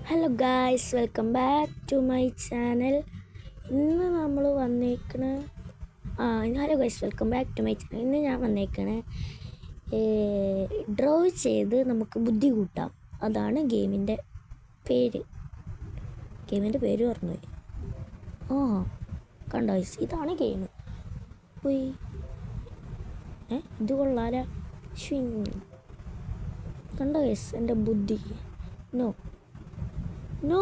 Hello guys, welcome back to my channel. ഇന്ന് നമ്മൾ വന്നേക്കണ hello guys, welcome back to my channel. ഇന്ന് ഞാൻ വന്നേക്കണ ഡ്രോ ചെയ്ത് നമുക്ക് ബുദ്ധി കൂട്ടാം. അതാണ് ഗെയിമിൻ്റെ പേര്. പറഞ്ഞുപോയി. കണ്ടോ ഗൈസ്, ഇതാണ് ഗെയിം. പോയി ഇത് കൊള്ളാല. കണ്ടോ ഗൈസ് എൻ്റെ ബുദ്ധി. No.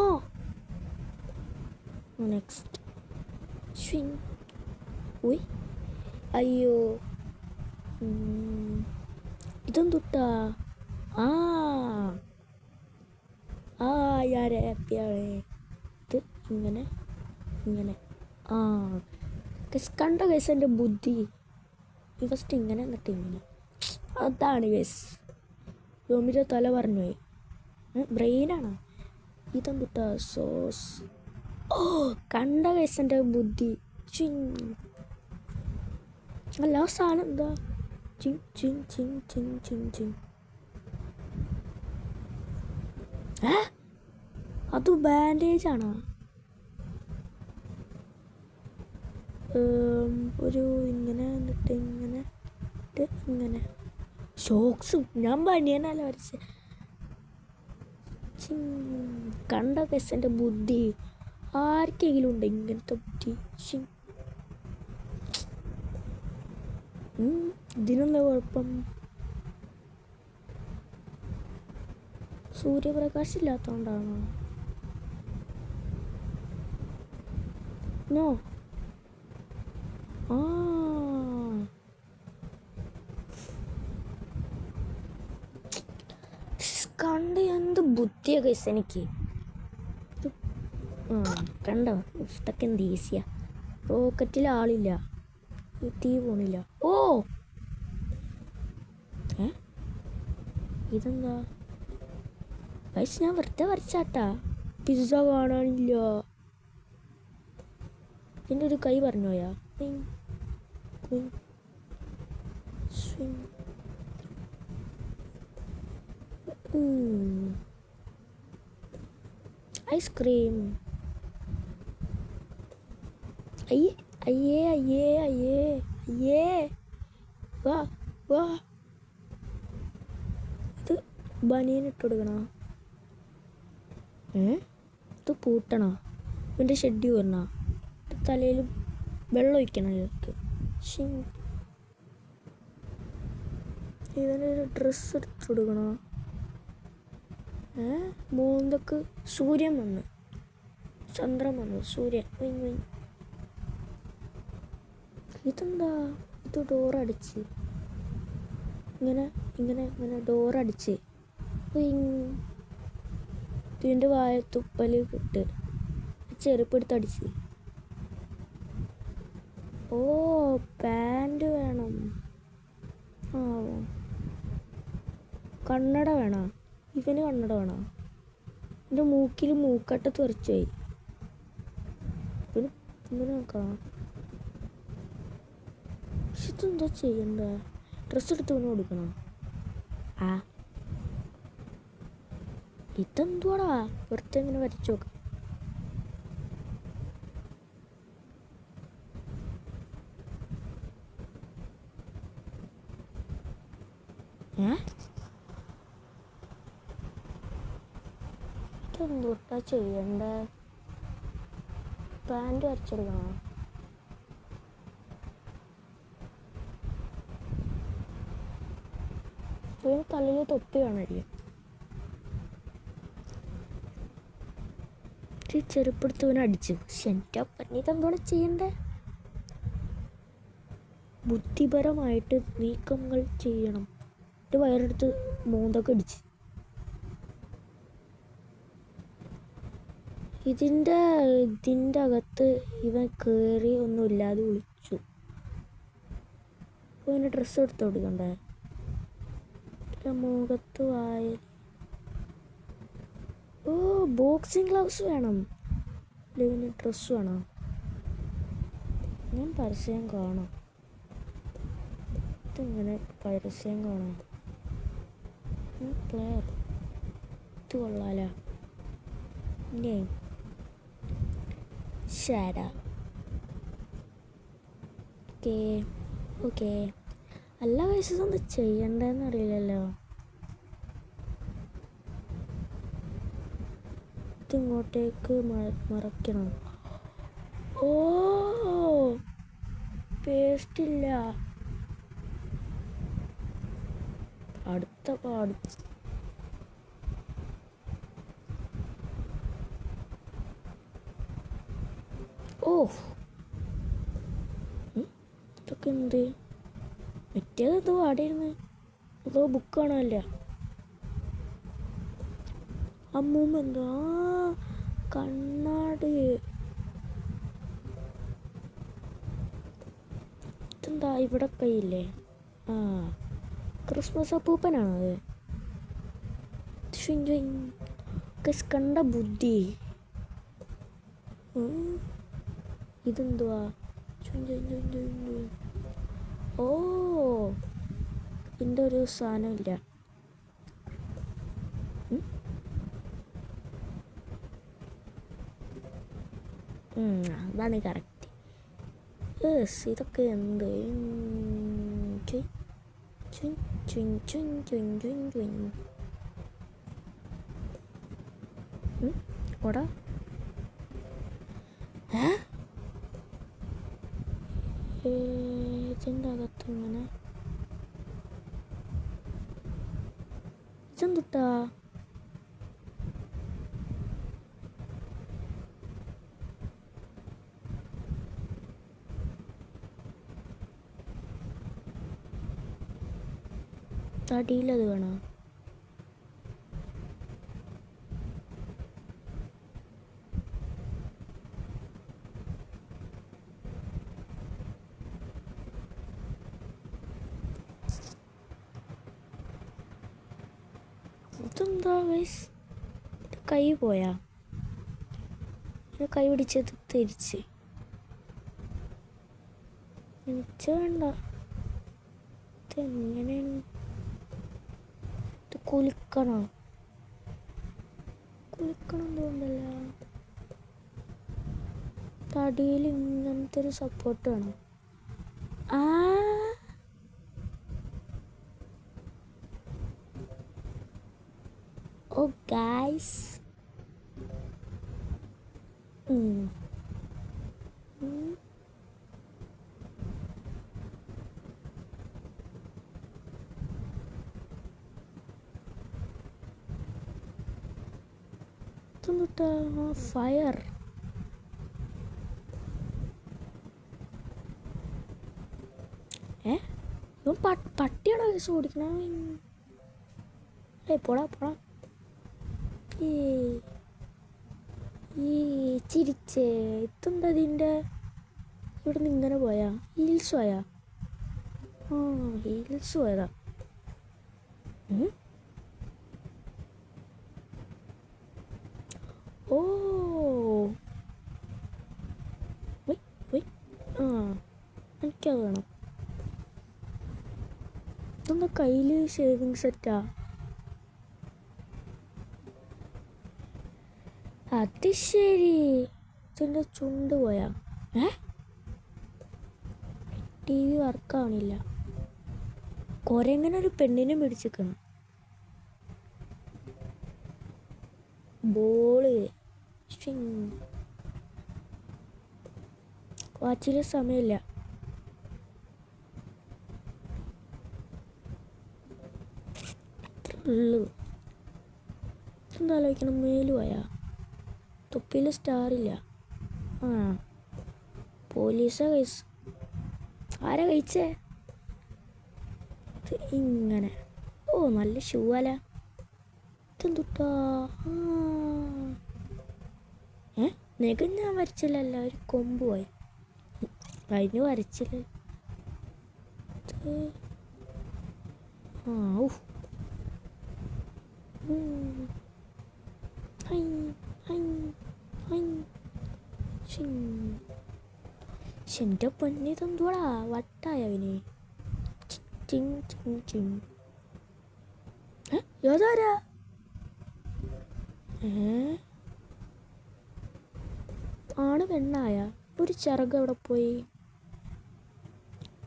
Next. Swing. ഉയ് അയ്യോ, ഇതെന്തുട്ടാ? ഞാൻ ഹാപ്പിയാണ്. ഇത് ഇങ്ങനെ കണ്ടോ ഗൈസ് എൻ്റെ ബുദ്ധി. ഫസ്റ്റ് ഇങ്ങനെ എന്നിട്ട് ഇങ്ങനെ. അതാണ് ഗൈസ്. യോമിൻ്റെ തല പറഞ്ഞു പോയി. ബ്രെയിനാണോ ഇതെന്തുട്ടാ? സോസ്. കണ്ട ഗൈസ് എൻ്റെ ബുദ്ധി. അല്ല സാധനം എന്താ? അത് ബാൻഡേജ് ആണോ? ഒരു ഇങ്ങനെ എന്നിട്ട് ഇങ്ങനെ ഷോക്സ്. ഞാൻ ബനിയനല്ല വരച്ച്. കണ്ട ഗൈസ് ബുദ്ധി. ആർക്കെങ്കിലും ഉണ്ട് ഇങ്ങനത്തെ ബുദ്ധി? ഇതിനെന്താ കുഴപ്പം? സൂര്യപ്രകാശം ഇല്ലാത്തോണ്ടാണോ? നോ. കണ്ട് എന്ത് ബുദ്ധിയാ ഗൈസ് എനിക്ക്. കണ്ടോ ഇഷ്ടൊക്കെ എന്ത് ഈസിയാ. റോക്കറ്റിൽ ആളില്ല, തീ പോണില്ല. ഇതെന്താ ഗൈസ്? ഞാൻ വെറുതെ വരച്ചാട്ടാ. പിസ്സ കാണാനില്ല. ഇതിൻ്റെ ഒരു കൈ പറഞ്ഞു പോയാ. ഐസ്ക്രീം. അയ്യേ. വാ. ഇത് ബനിയനിട്ട് കൊടുക്കണോ? ഇത് പൂട്ടണോ? ഇവൻ്റെ ഷെഡ് വരണോ? തലയിൽ വെള്ളം ഒഴിക്കണം ഇവർക്ക്. ഇവനൊരു ഡ്രസ്സ് എടുത്ത് കൊടുക്കണോ? മൂന്നക്ക് സൂര്യൻ വന്നു, ചന്ദ്രൻ വന്നു, സൂര്യൻ. ഇതെന്താ? ഇത് ഡോറടിച്ച് ഇങ്ങനെ ഡോറടിച്ച്. ഇതിൻ്റെ വായ തുപ്പല് ഇട്ട് ചെറുപ്പെടുത്തടിച്ച്. പാൻറ് വേണം. കണ്ണട വേണോ? ഇവന് കണ്ണട വേണോ? എൻ്റെ മൂക്കിൽ മൂക്കട്ട തെറിച്ചു പോയി. ഇവന് നോക്കാം. ഇതെന്താ ചെയ്യണ്ട? ഡ്രസ്സ് എടുത്ത് ഇവന് കൊടുക്കണോ? ഇതെന്തുവാടാ? വെറുതെ ഇങ്ങനെ വരച്ചു നോക്കാം. ഇതെന്തുട്ടാ ചെയ്യണ്ടേ? പാൻറ് വരച്ചെടുക്കണോ? ഇതിന് തലയിൽ തൊപ്പി വേണമല്ലേ? ചെറുപ്പെടുത്തവനെ അടിച്ചു. ഇതെന്തോടെ ചെയ്യണ്ടേ? ബുദ്ധിപരമായിട്ട് നീക്കങ്ങൾ ചെയ്യണം. ഒരു വയറെടുത്ത് മൂന്നൊക്കെ അടിച്ച്. ഇതിൻ്റെ അകത്ത് ഇവൻ കയറി ഒന്നുമില്ലാതെ വിളിച്ചു. അപ്പോൾ ഇവന് ഡ്രസ്സ് എടുത്ത് കൊടുക്കണ്ടേ? മുഖത്ത് വായ. ബോക്സിങ് ഗ്ലൗസ് വേണം. ഇവന് ഡ്രസ്സ് വേണം. ഞാൻ പരസ്യം കാണാം. ഇങ്ങനെ പരസ്യം കാണാം. പ്ലെയർ ഇത് കൊള്ളാല. name. Shada. ഓക്കെ എല്ലാ വയസ്സും ഒന്ന് ചെയ്യണ്ടെന്ന് അറിയില്ലല്ലോ. ഇങ്ങോട്ടേക്ക് മറക്കണം. ഓ പേസ്റ്റ് ഇല്ല. അടുത്ത പാട്. ഓ ഇതൊക്കെ എന്ത്? മറ്റേതെന്തോ ആടെയിരുന്ന് അതോ ബുക്ക് കാണാനല്ല. അമ്മൂമ്മ എന്തോ കണ്ണാടി. ഇതെന്താ ഇവിടെ കയ്യില്ലേ? ആ ക്രിസ്മസ് അപ്പൂപ്പനാണത്. കണ്ട ബുദ്ധി. ഇതെന്തുവാ? ഓ ഇതിൻ്റെ ഒരു സാധനമില്ല. അതാണ് കറക്റ്റ്. ഇതൊക്കെ എന്ത്? ഓടാ ഇതിൻ്റെ അകത്തിങ്ങനെ ഇതെന്തുട്ടാ? തടിയിലത് വേണോ? ഇതെന്താ ഗൈസ്? കൈ പോയാ? കൈ പിടിച്ചത് തിരിച്ച് എനിക്ക് വേണ്ട. ഇതെങ്ങനെയാണ്? ഇത് കുലുക്കണം തോന്നല്ല. തടിയിൽ ഇങ്ങനത്തെ ഒരു സപ്പോർട്ട് വേണം. ഓ ഗൈസ് ഫയർ. പട്ടിയാണോ കേസ് ഓടിക്കണ? പോടാ ഈ ചിരിച്ചേ. ഇതെന്താ ഇതിൻ്റെ? ഇവിടെ നിന്ന് ഇങ്ങനെ പോയാ? ഹീൽസ് പോയാ? ഹീൽസ് പോയതാ. ഓ എനിക്കത് വേണം. ഇതൊന്ന് കയ്യിൽ ഷേവിങ് സെറ്റാ? അത് ശരി. ഇതിൻ്റെ ചുണ്ട് പോയാ? ടി വി വർക്കാവണില്ല. കുരങ്ങനെ ഒരു പെണ്ണിനെ പിടിച്ചിരിക്കണം. ബോള് വാച്ചില് സമയമില്ല. ഉള്ളു എന്താലോചിക്കണം. മേല് പോയാ? തൊപ്പിയിൽ സ്റ്റാറില്ല. പോലീസാ കഴിച്ച്. ആരാ കഴിച്ചേ? ഇങ്ങനെ. ഓ നല്ല ഷൂ അല്ല. ഇതെന്തുട്ടാ? നെഗം ഞാൻ വരച്ചില്ലല്ലോ. ഒരു കൊമ്പ് പോയി. അതിന് വരച്ചില്ല. എൻ്റെ പൊന്നിതെന്തുവാടാ? വട്ടായവന്. ഏതാരാ? ആണ് പെണ്ണായ ഒരു ചിറക് അവിടെ പോയി.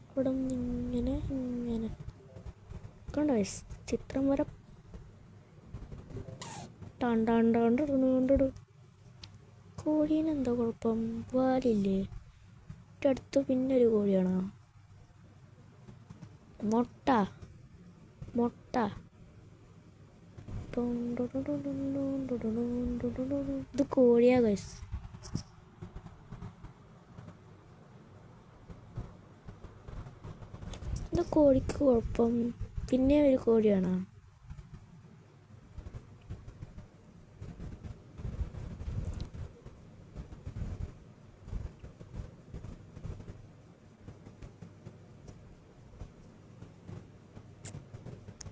അവിടെ ഇങ്ങനെ ഇങ്ങനെ കണ്ടോ ചിത്രം വരെ ടാണ്ടാണ്ടാണ്ടിടു. കോഴീനെന്താ കുഴപ്പം? വാലില്ലേ? അടുത്ത് പിന്നെ ഒരു കോഴിയാണോ? മുട്ട ഇത് കോഴിയാ ഗൈസ്. എന്താ കോഴിക്ക് കുഴപ്പം? പിന്നെ ഒരു കോഴിയാണോ?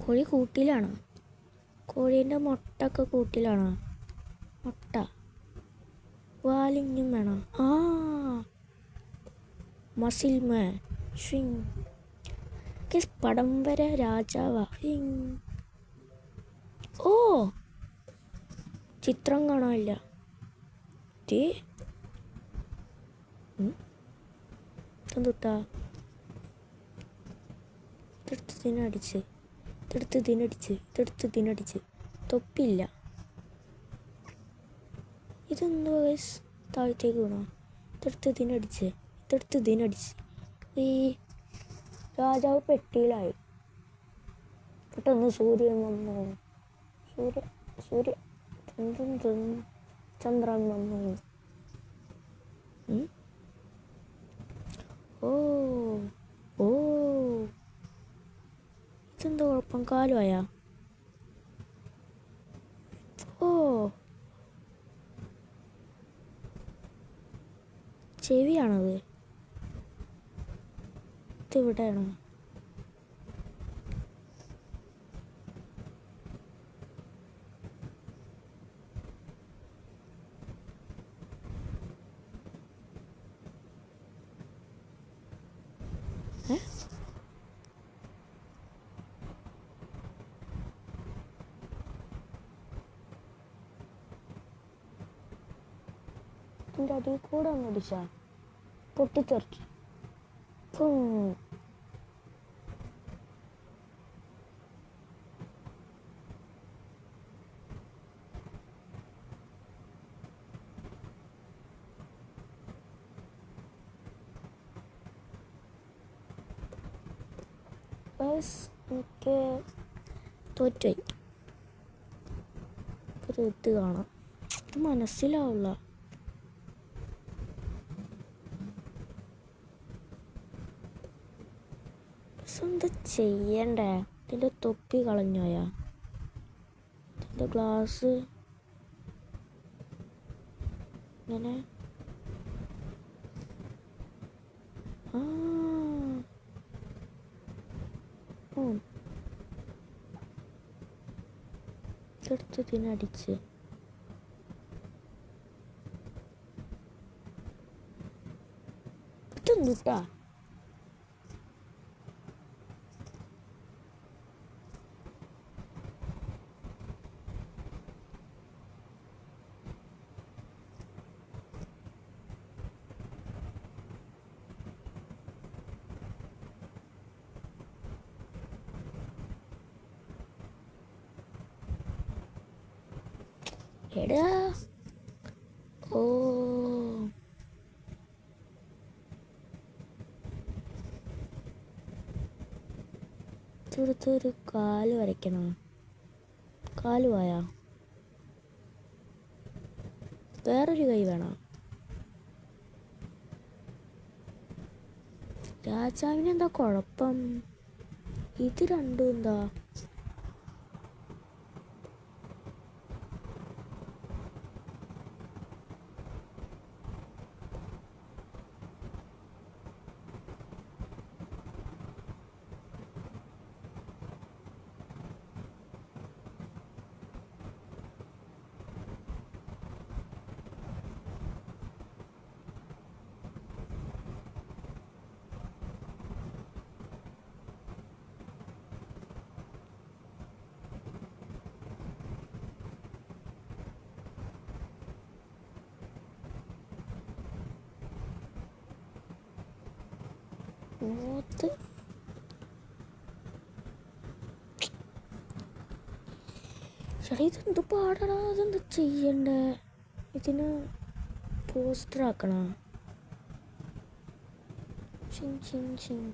കോഴി കൂട്ടിലാണോ? കോഴീൻ്റെ മുട്ടൊക്കെ കൂട്ടിലാണോ? മുട്ട വാലിഞ്ഞും വേണം. മസിൽമേ ഷിങ് പടം വരെ രാജാവാ. ഓ ചിത്രം കാണാനില്ല. തൊട്ടാ ഇതെടുത്ത് തൊപ്പില്ല. ഇതെന്തോ താഴത്തേക്ക് വീണോ? ഇതെടുത്ത് ഇതിനടിച്ച് ഈ രാജാവ് പെട്ടിയിലായി. പെട്ടെന്ന് സൂര്യൻ വന്നു. ചന്ദ്രൻ വന്നു. ഓ ഇതെന്താ കുഴപ്പം? കാലുമായാ? ഓ ചെവിയാണത്. ഇതിവിടെയാണോ? ഇതിൻ്റെ അടിയിൽ കൂടെ ഒന്ന് അടിച്ചാ പൊട്ടിത്തെറിച്ചു. എനിക്ക് തോറ്റായി. ഒരു ഇത് കാണാം, മനസ്സിലാവില്ല. എന്താ ചെയ്യണ്ടേ? ഇതിൻ്റെ തൊപ്പി കളഞ്ഞോയാ? ഇതിൻ്റെ ഗ്ലാസ് ഇങ്ങനെ ഇതെടുത്ത് ഇതിനടിച്ച് ഇതൊന്നുട്ടാ. എടാ ഓ ചെറുത്തൊരു കാല് വരയ്ക്കണം. കാലുവായാ? വേറൊരു കൈ വേണം. രാജാവിനെന്താ കുഴപ്പം? ഇത് രണ്ടും എന്താ? പോത്ത് ചേട്ടാ ഇതെന്ത് പാടാ, അതെന്താ ചെയ്യണ്ടേ? ഇതിന് പോസ്റ്റർ ആക്കണോ? ചിങ് ചിങ് ചിങ്.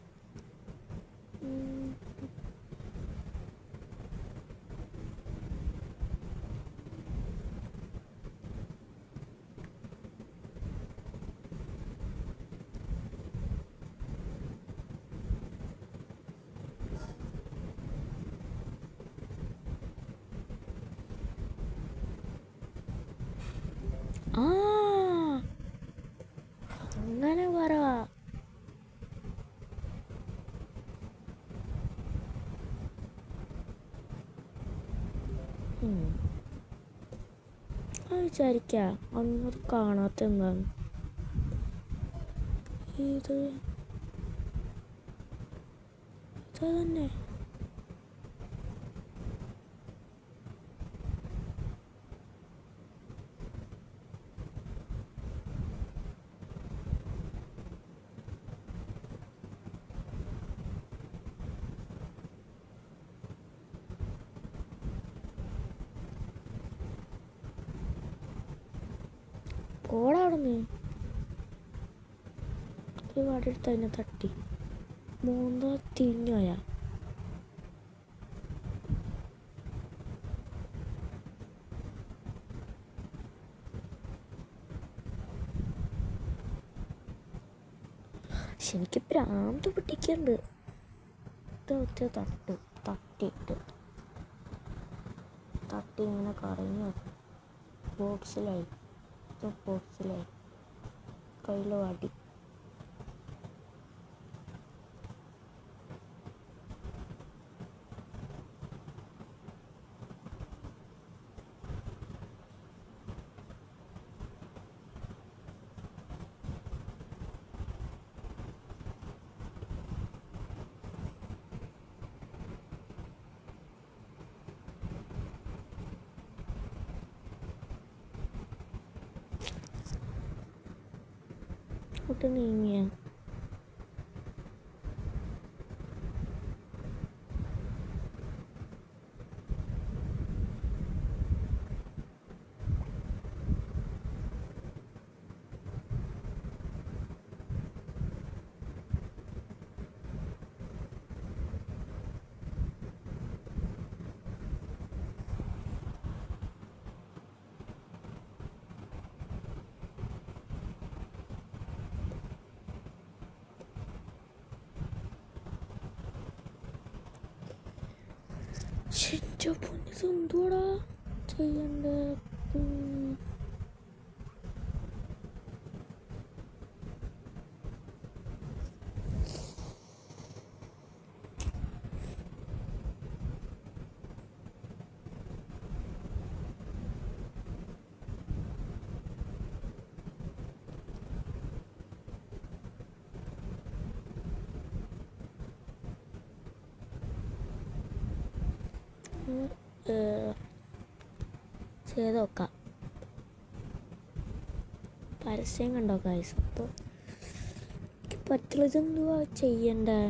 ആ അങ്ങനെ പറ. വിചാരിക്കാം അന്നത് കാണാത്ത എന്താണ് ഇത് തന്നെ. ഓടാവിടുന്ന് ഒരു വടിയെടുത്ത് അതിനെ തട്ടി മൂന്ന് തിരിഞ്ഞോയാ. എനിക്ക് ഭ്രാന്ത് പിടിക്കണ്ട്. ഒറ്റ തട്ടിയിട്ട് തട്ടി ഇങ്ങനെ കറങ്ങി ബോക്സിലായി കയ്യിൽ വടി. ഒട്ട് നീങ്ങിയ എന്തുവാടാ ചെയ്യണ്ടേ? ചെയ്ത് നോക്കാം. പരസ്യം കണ്ടോ ഗൈസ്? അപ്പോൾ എനിക്ക് പറ്റുള്ള ഇതെന്തുവാ ചെയ്യണ്ടേ?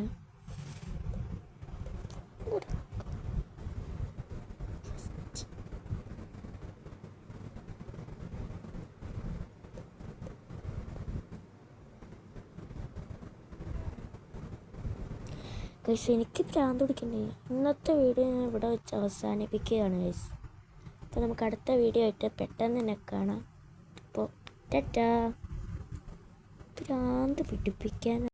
ഗൈസ് എനിക്ക് ഭ്രാന്ത് പിടിക്കണ്ടേ. ഇന്നത്തെ വീഡിയോ ഞാൻ ഇവിടെ വെച്ച് അവസാനിപ്പിക്കുകയാണ് ഗൈസ്. അപ്പോൾ നമുക്ക് അടുത്ത വീഡിയോ ആയിട്ട് പെട്ടെന്ന് തന്നെ കാണാം. അപ്പോൾ ടാറ്റാ. ഭ്രാന്ത് പിടിപ്പിക്കാൻ